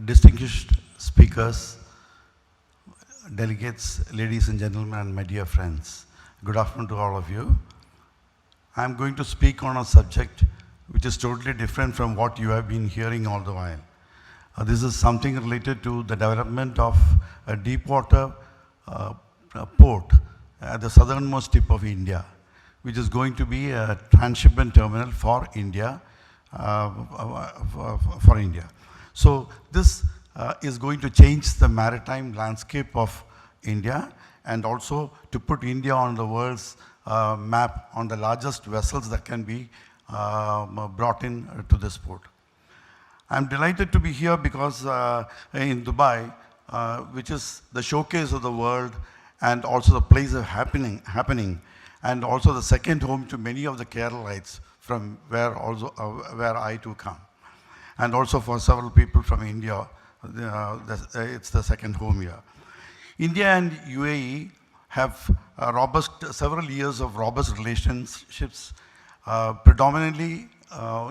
distinguished speakers, delegates, ladies and gentlemen, and my dear friends. Good afternoon to all of you. I'm going to speak on a subject which is totally different from what you have been hearing all the while. This is something related to the development of a deep water port at the southernmost tip of India, which is going to be a transshipment terminal for India. So this is going to change the maritime landscape of India and also to put India on the world's map on the largest vessels that can be brought in to this port. I'm delighted to be here because in Dubai, which is the showcase of the world and also the place of happening and also the second home to many of the Keralites from where I too come. And also for several people from India, it's the second home here. India and UAE have several years of robust relationships, predominantly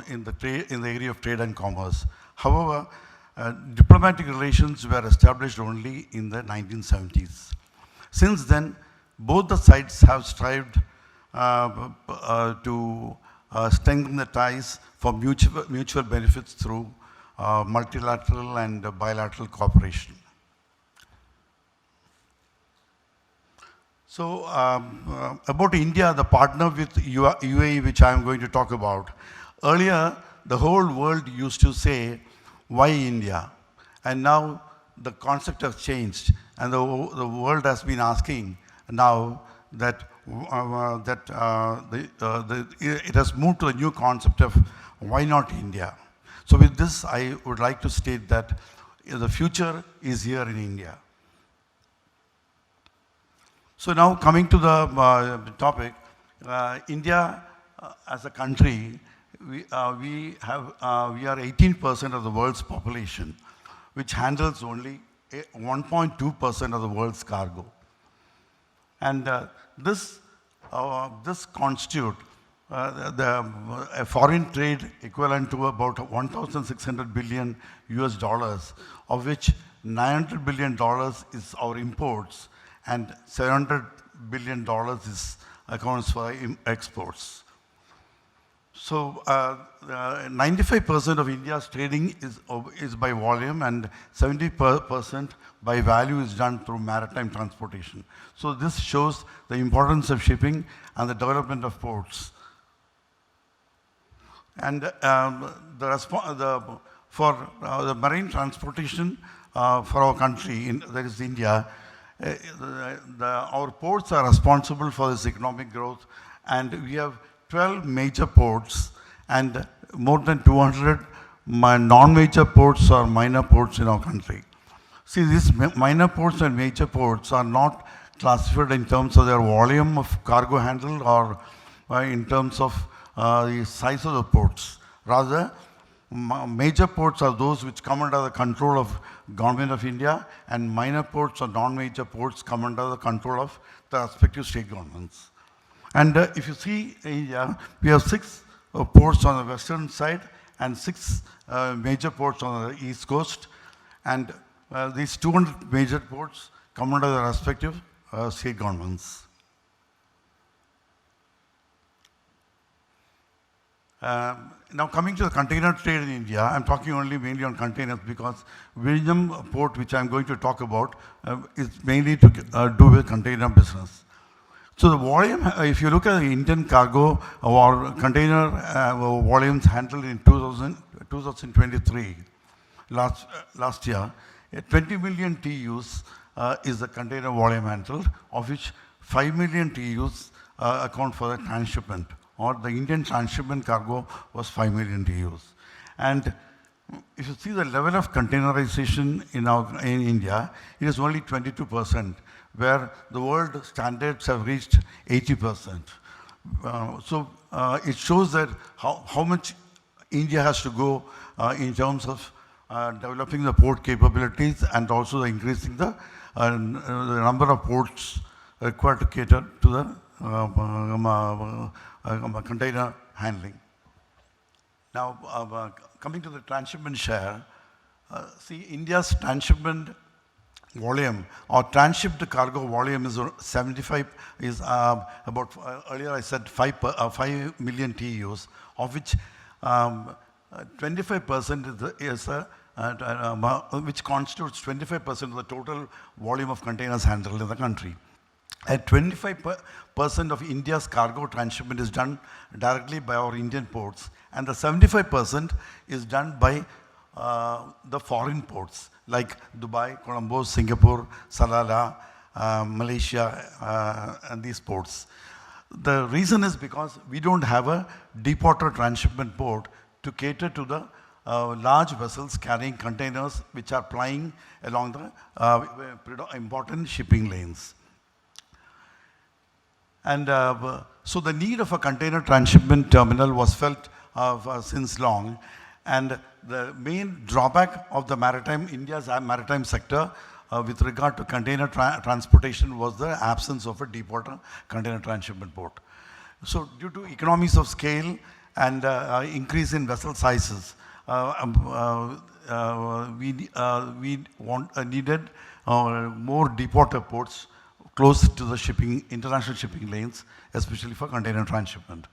in the area of trade and commerce. However, diplomatic relations were established only in the 1970s. Since then, both the sides have strived to strengthen the ties for mutual benefits through multilateral and bilateral cooperation. So about India, the partner with UAE, which I am going to talk about. Earlier, the whole world used to say, why India? And now the concept has changed and the world has been asking now that it has moved to a new concept of why not India? So with this, I would like to state that the future is here in India. So now coming to the topic, India as a country, we are 18% of the world's population, which handles only 1.2% of the world's cargo. And this constitutes a foreign trade equivalent to about 1,600 billion US dollars, of which $900 billion is our imports and $700 billion accounts for exports. So 95% of India's trading is by volume and 70% by value is done through maritime transportation. So this shows the importance of shipping and the development of ports. And for the marine transportation for our country, that is India, our ports are responsible for this economic growth, and we have 12 major ports and more than 200 non-major ports or minor ports in our country. See, these minor ports and major ports are not classified in terms of their volume of cargo handled or in terms of the size of the ports. Rather, major ports are those which come under the control of Government of India, and minor ports or non-major ports come under the control of the respective state governments. And if you see India, we have 6 ports on the western side and 6 major ports on the east coast. And these 200 major ports come under the respective state governments. Now coming to the container trade in India, I'm talking only mainly on containers because Vizhinjam port, which I'm going to talk about, is mainly to do with container business. So the volume, if you look at the Indian cargo or container volumes handled in 2023, last year, 20 million TEUs is the container volume handled, of which 5 million TEUs account for the transshipment, or the Indian transshipment cargo was 5 million TEUs. And if you see the level of containerization in India, it is only 22%, where the world standards have reached 80%. So it shows that how much India has to go in terms of developing the port capabilities and also increasing the number of ports required to cater to the container handling. Now, coming to the transshipment share, See, India's transshipment volume or transshipped cargo volume is 75, is about, earlier I said 5 million TEUs, of which 25% which constitutes 25% of the total volume of containers handled in the country. And 25% of India's cargo transshipment is done directly by our Indian ports, and the 75% is done by the foreign ports like Dubai, Colombo, Singapore, Salalah, Malaysia, and these ports. The reason is because we don't have a deep water transshipment port to cater to the large vessels carrying containers which are plying along the important shipping lanes. And so the need of a container transshipment terminal was felt since long. And the main drawback of the India's maritime sector with regard to container transportation was the absence of a deep water container transshipment port. So due to economies of scale and increase in vessel sizes, we needed more deep water ports close to the international shipping lanes, especially for container transshipment.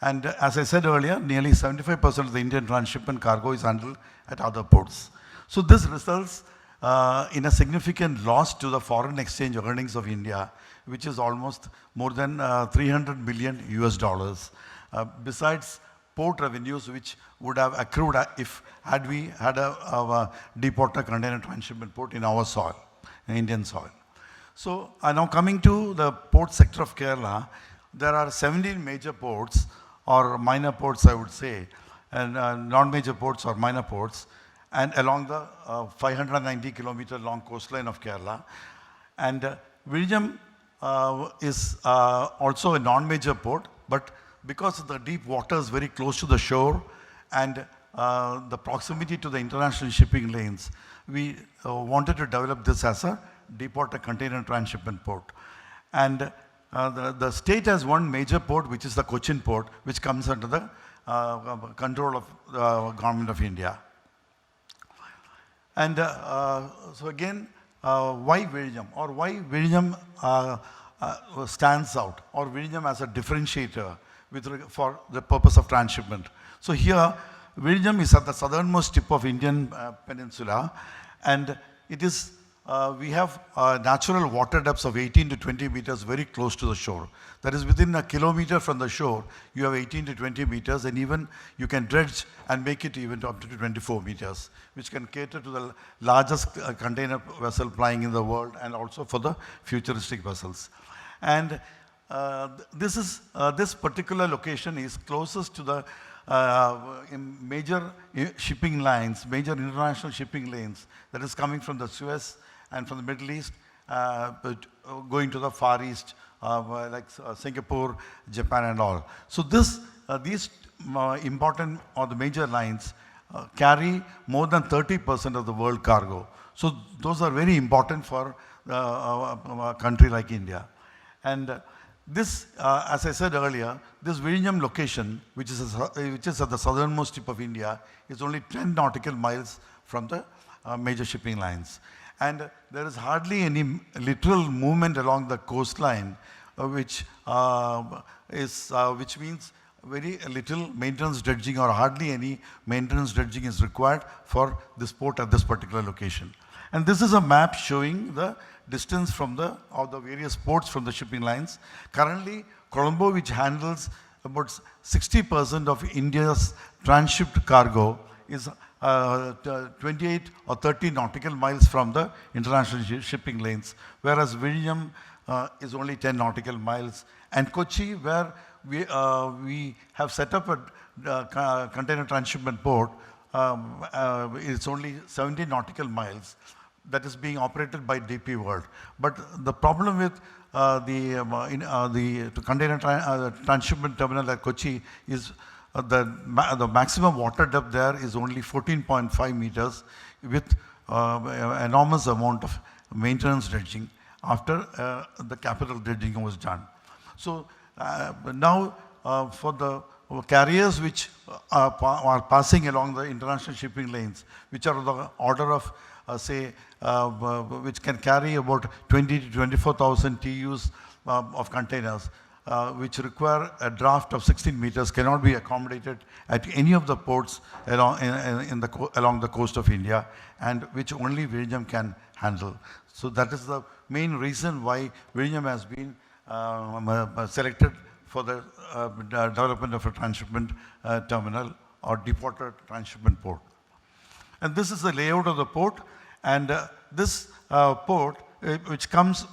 And as I said earlier, nearly 75% of the Indian transshipment cargo is handled at other ports. So this results in a significant loss to the foreign exchange earnings of India, which is almost more than 300 billion US dollars, besides port revenues which would have accrued if we had a deep water container transshipment port in our soil, in Indian soil. So now coming to the port sector of Kerala, there are 17 major ports or minor ports, I would say, and non-major ports or minor ports, and along the 590-kilometer long coastline of Kerala. And Vizhinjam is also a non-major port, but because the deep water is very close to the shore and the proximity to the international shipping lanes, we wanted to develop this as a deep water container transshipment port. And the state has one major port, which is the Cochin port, which comes under the control of the Government of India. And so again, why Vizhinjam, or why Vizhinjam stands out, or Vizhinjam as a differentiator for the purpose of transshipment. So here, Vizhinjam is at the southernmost tip of Indian peninsula, and it is we have natural water depths of 18 to 20 meters very close to the shore. That is, within a kilometer from the shore, you have 18 to 20 meters, and even you can dredge and make it even up to 24 meters, which can cater to the largest container vessel plying in the world, and also for the futuristic vessels. And this particular location is closest to the major shipping lines, major international shipping lanes, that is coming from the Suez and from the Middle East, going to the Far East, like Singapore, Japan and all. So these important or the major lines carry more than 30% of the world cargo. So those are very important for a country like India. And this, as I said earlier, this Vizhinjam location, which is at the southernmost tip of India, is only 10 nautical miles from the major shipping lines. And there is hardly any literal movement along the coastline, which means very little maintenance dredging, or hardly any maintenance dredging is required for this port at this particular location. And this is a map showing the distance from the various ports from the shipping lines. Currently, Colombo, which handles about 60% of India's transshipped cargo, is 28 or 30 nautical miles from the international shipping lanes, whereas Vizhinjam is only 10 nautical miles. And Kochi, where we have set up a container transshipment port, it's only 70 nautical miles. That is being operated by DP World. But the problem with the container transshipment terminal at Kochi is the maximum water depth there is only 14.5 meters, with enormous amount of maintenance dredging after the capital dredging was done. So now for the carriers which are passing along the international shipping lanes, which are of the order of, which can carry about 20 to 24,000 TEUs of containers, which require a draft of 16 meters, cannot be accommodated at any of the ports along, along the coast of India, and which only Vizhinjam can handle. So that is the main reason why Vizhinjam has been selected for the development of a transshipment terminal or deepwater transshipment port. And this is the layout of the port, and this port, which comes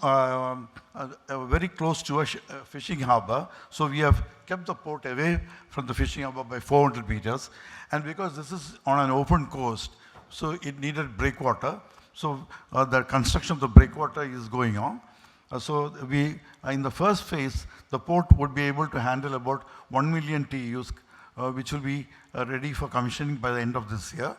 very close to a fishing harbor. So we have kept the port away from the fishing harbor by 400 meters. And because this is on an open coast, so it needed breakwater. So the construction of the breakwater is going on. So we, in the first phase, the port would be able to handle about 1 million TEUs, which will be ready for commissioning by the end of this year.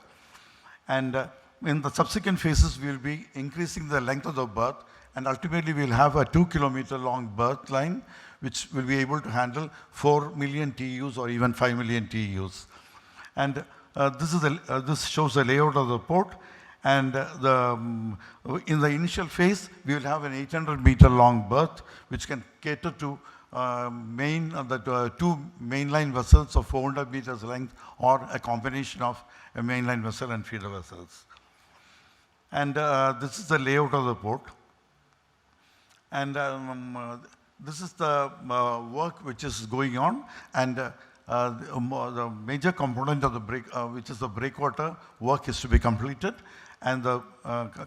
And in the subsequent phases, we will be increasing the length of the berth, and ultimately we will have a 2-kilometer long berth line, which will be able to handle 4 million TEUs or even 5 million TEUs. And this shows the layout of the port. And in the initial phase, we will have an 800-meter long berth, which can cater to two mainline vessels of 400 meters length, or a combination of a mainline vessel and feeder vessels. And this is the layout of the port. And this is the work which is going on. And the major component of the which is the breakwater work, is to be completed. And the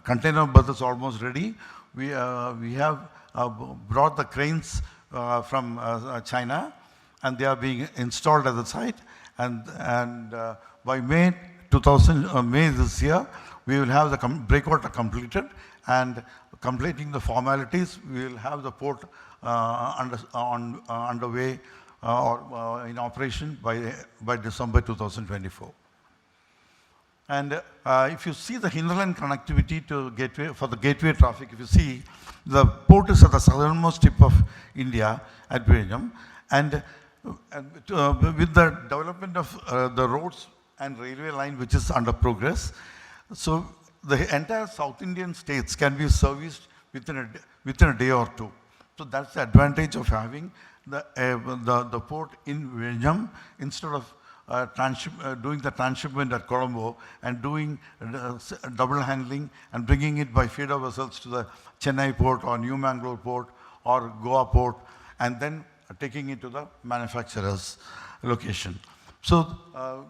container berth is almost ready. We have brought the cranes from China, and they are being installed at the site. And by May this year, we will have the breakwater completed, and completing the formalities, we will have the port underway or in operation by December 2024. And if you see the hinterland connectivity to gateway, for the gateway traffic, if you see, the port is at the southernmost tip of India at Vizhinjam. And with the development of the roads and railway line, which is under progress, so the entire South Indian states can be serviced within a day or two. So that's the advantage of having the port in Vizhinjam, instead of doing the transshipment at Colombo and doing double handling and bringing it by feeder vessels to the Chennai port or New Mangalore port or Goa port, and then taking it to the manufacturer's location. So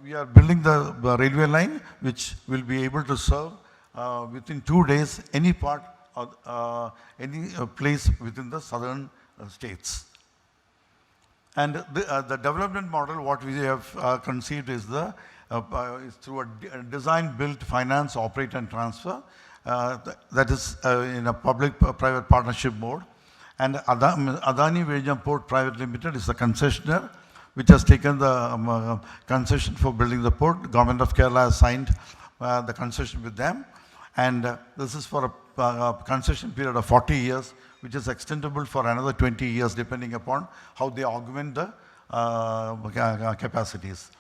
we are building the railway line, which will be able to serve within 2 days any part of any place within the southern states. And the development model, what we have conceived is is through a design, build, finance, operate, and transfer. That is in a public-private partnership mode. And Adani Vizhinjam Port Private Limited is the concessionaire, which has taken the concession for building the port. Government of Kerala has signed the concession with them. And this is for a concession period of 40 years, which is extendable for another 20 years, depending upon how they augment the capacities.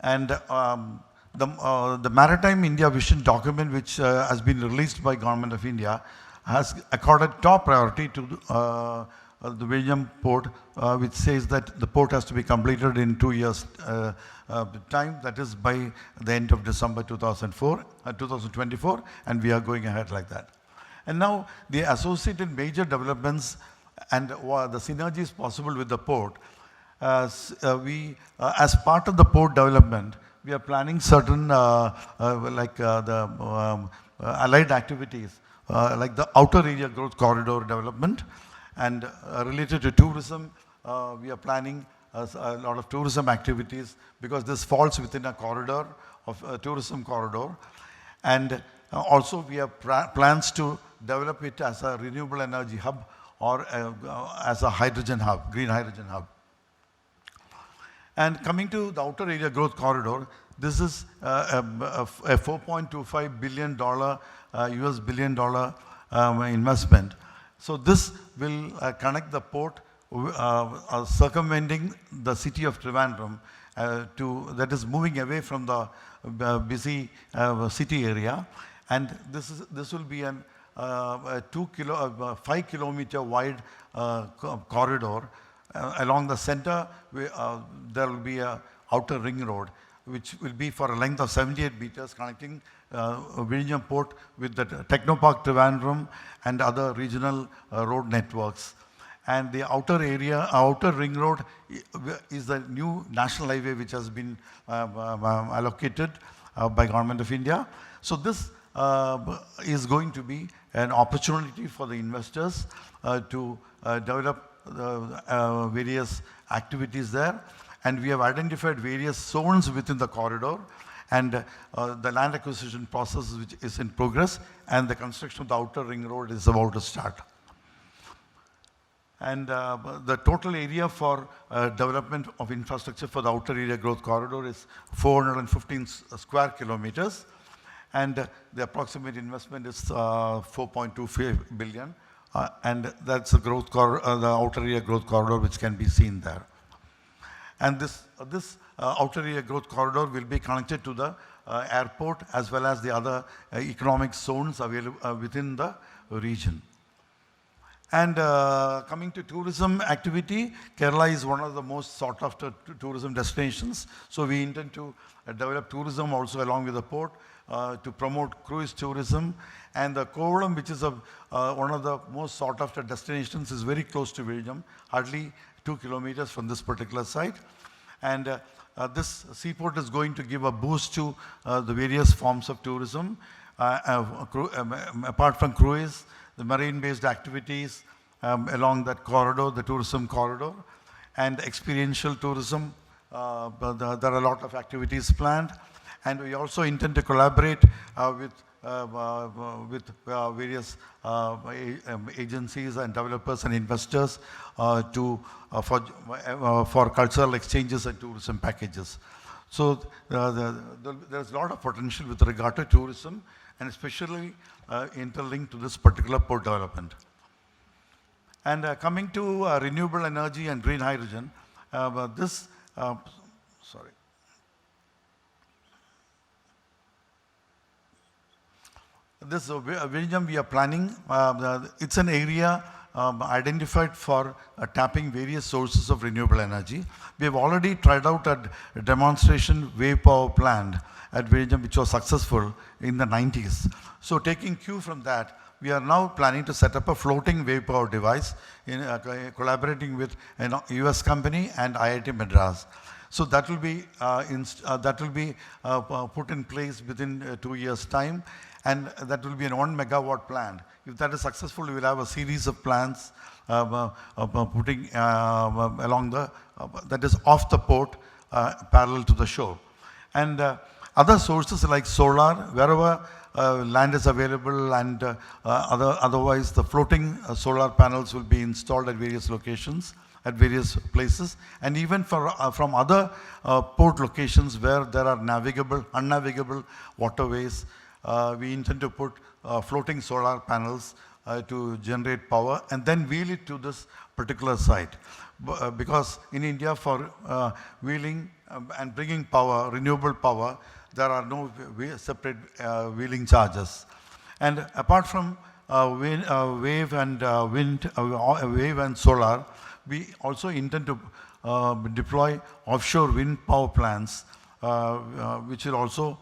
And the Maritime India Vision document, which has been released by Government of India, has accorded top priority to the Vizhinjam port, which says that the port has to be completed in 2 years' time, that is by the end of December 2024, and we are going ahead like that. And now the associated major developments and the synergies possible with the port, as part of the port development, we are planning certain allied activities, like the outer area growth corridor development, and related to tourism, we are planning a lot of tourism activities, because this falls within a corridor of a tourism corridor. And also we have plans to develop it as a renewable energy hub, or as a hydrogen hub, green hydrogen hub. And coming to the outer area growth corridor, this is a $4.25 billion US investment. So this will connect the port circumventing the city of Trivandrum that is moving away from the busy city area, and this will be an 5 kilometer wide corridor. Along the center, there will be a outer ring road, which will be for a length of 78 meters, connecting Vizhinjam Port with the Technopark Trivandrum and other regional road networks. And the outer ring road is the new national highway which has been allocated by Government of India. So this is going to be an opportunity for the investors to develop various activities there. And we have identified various zones within the corridor, and the land acquisition process which is in progress, and the construction of the outer ring road is about to start. And the total area for development of infrastructure for the outer area growth corridor is 415 square kilometers, and the approximate investment is 4.25 billion, and that's the outer area growth corridor which can be seen there. And this outer area growth corridor will be connected to the airport as well as the other economic zones available within the region. And coming to tourism activity, Kerala is one of the most sought after tourism destinations. So we intend to develop tourism also along with the port to promote cruise tourism. And the Kovalam, which is one of the most sought after destinations, is very close to Vizhinjam, hardly 2 kilometers from this particular site. And this seaport is going to give a boost to the various forms of tourism. Apart from cruise, the marine-based activities along that corridor, the tourism corridor, and experiential tourism. There are a lot of activities planned. And we also intend to collaborate with various agencies and developers and investors for cultural exchanges and tourism packages. So there's a lot of potential with regard to tourism, and especially interlinked to this particular port development. And coming to renewable energy and green hydrogen, This Vizhinjam we are planning, it's an area identified for tapping various sources of renewable energy. We have already tried out a demonstration wave power plant at Vizhinjam, which was successful in the 90s. So taking cue from that, we are now planning to set up a floating wave power device in collaborating with an US company and IIT Madras. So that will be put in place within 2 years' time, and that will be an 1 megawatt plant. If that is successful, we will have a series of plants putting along that is off the port, parallel to the shore. And other sources like solar, wherever land is available, and otherwise the floating solar panels will be installed at various locations, at various places, and even from other port locations where there are unnavigable waterways, we intend to put floating solar panels to generate power and then wheel it to this particular site. Because in India, for wheeling and bringing power, renewable power, there are no separate wheeling charges. And apart from wave and solar, we also intend to deploy offshore wind power plants, which will also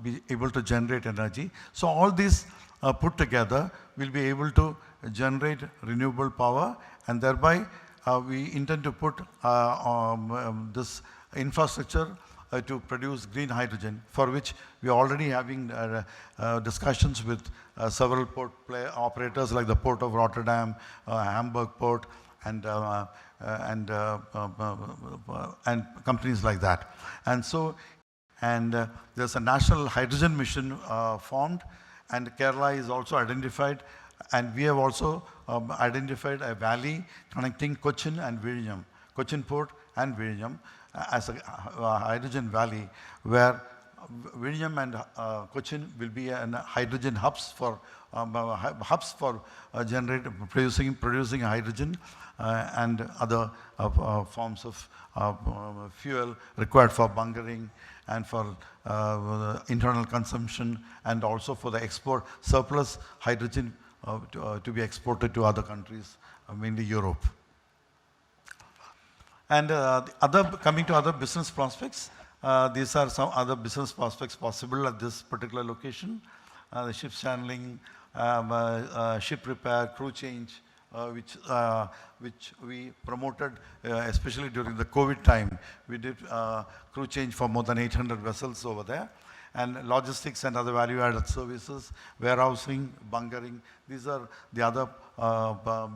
be able to generate energy. So all these put together will be able to generate renewable power, and thereby we intend to put this infrastructure to produce green hydrogen, for which we are already having discussions with several port operators like the Port of Rotterdam, Hamburg Port, and companies like that. And there's a national hydrogen mission formed, and Kerala is also identified, and we have also identified a valley connecting Cochin and Vizhinjam, Cochin Port and Vizhinjam, as a hydrogen valley, where Vizhinjam and Cochin will be hydrogen hubs for producing hydrogen and other forms of fuel required for bunkering and for internal consumption, and also for the export surplus hydrogen to be exported to other countries, mainly Europe. And coming to other business prospects, these are some other business prospects possible at this particular location. The ship channeling, ship repair, crew change, which we promoted, especially during the COVID time. We did crew change for more than 800 vessels over there. And logistics and other value-added services, warehousing, bunkering. These are the other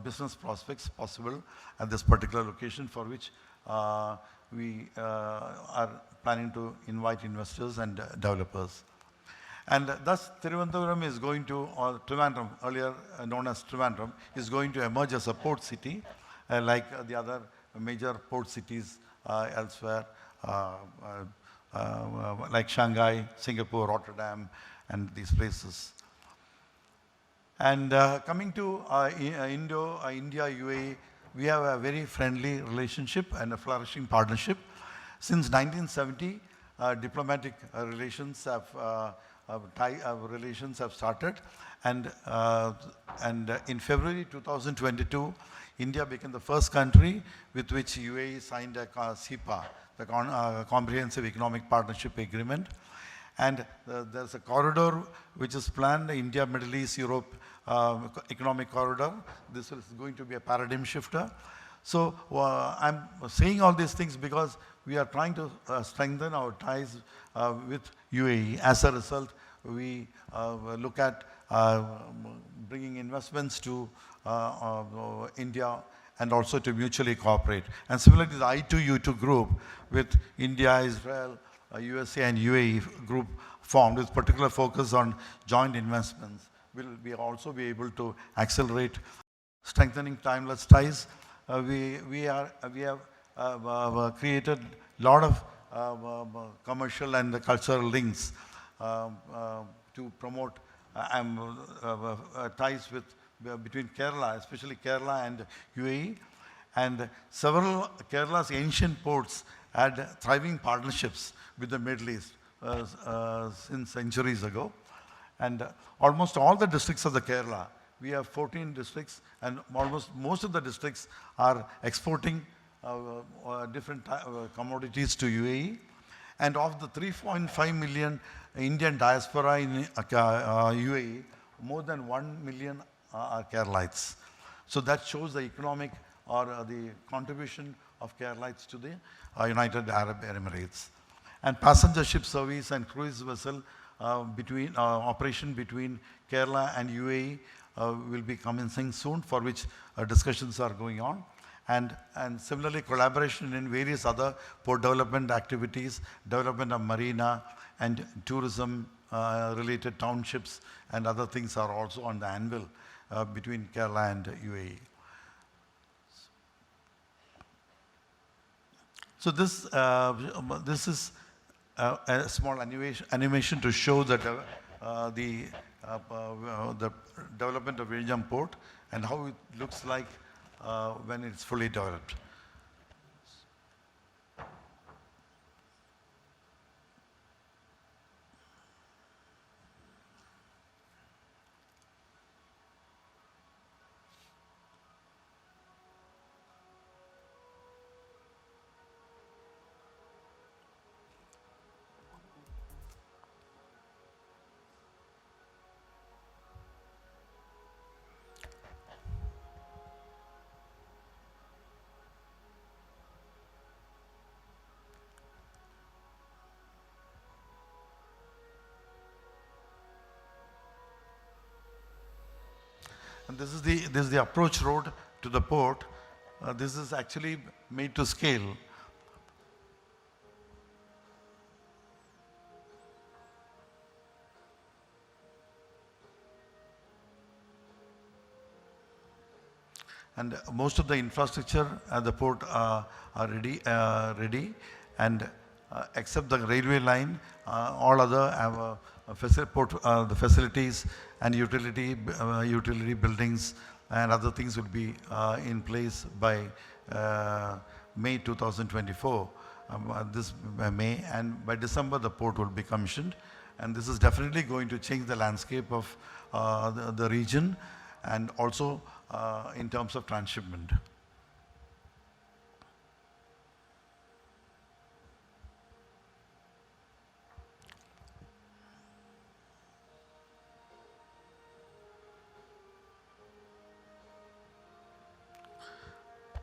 business prospects possible at this particular location, for which we are planning to invite investors and developers. And thus, Thiruvananthapuram is going to, or Trivandrum, earlier known as Trivandrum, is going to emerge as a port city, like the other major port cities elsewhere, like Shanghai, Singapore, Rotterdam, and these places. And coming to India, UAE, we have a very friendly relationship and a flourishing partnership. Since 1970, diplomatic relations have started, and in February 2022, India became the first country with which UAE signed a CEPA, the Comprehensive Economic Partnership Agreement. And there's a corridor which is planned, the India, Middle East, Europe Economic Corridor. This is going to be a paradigm shifter. So I'm saying all these things because we are trying to strengthen our ties with UAE. As a result, we look at bringing investments to India and also to mutually cooperate. And similarly, the I2U2 group with India, Israel, USA and UAE group formed with particular focus on joint investments will also be able to accelerate strengthening timeless ties. We have created a lot of commercial and cultural links to promote ties between Kerala, especially Kerala and UAE. And several Kerala's ancient ports had thriving partnerships with the Middle East since centuries ago. And almost all the districts of the Kerala, we have 14 districts, and almost most of the districts are exporting different commodities to UAE. And of the 3.5 million Indian diaspora in UAE, more than 1 million are Keralites. So that shows the economic or the contribution of Keralites to the United Arab Emirates. And passenger ship service and cruise vessel operation between Kerala and UAE will be commencing soon, for which discussions are going on. And similarly, collaboration in various other port development activities, development of marina and tourism related townships and other things are also on the anvil between Kerala and UAE. So this is a small animation to show that the development of Vizhinjam Port and how it looks like when it's fully developed. And this is the approach road to the port. This is actually made to scale. And most of the infrastructure at the port are ready, and except the railway line, all other have the facilities and utility buildings and other things will be in place by May 2024. This May, and by December the port will be commissioned, and this is definitely going to change the landscape of the region and also in terms of transshipment.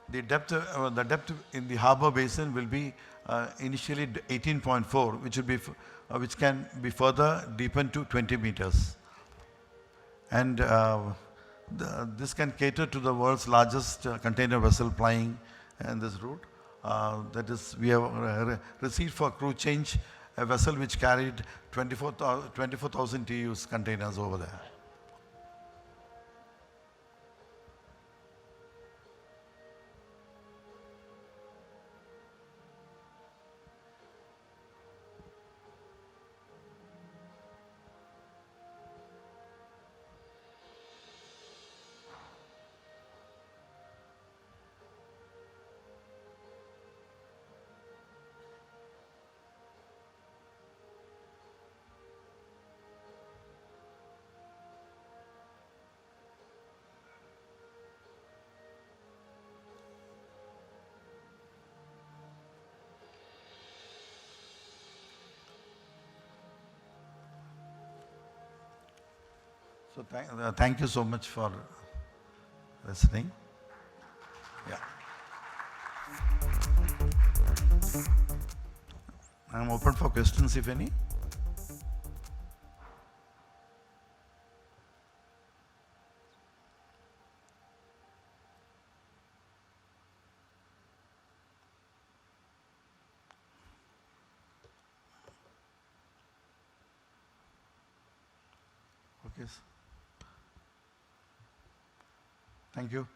The depth in the harbor basin will be initially 18.4, which can be further deepened to 20 meters. And this can cater to the world's largest container vessel plying in this route. That is, we have received for crew change a vessel which carried 24,000 TEUs containers over there. So thank you so much for listening. Yeah. I'm open for questions if any. Okay. Thank you.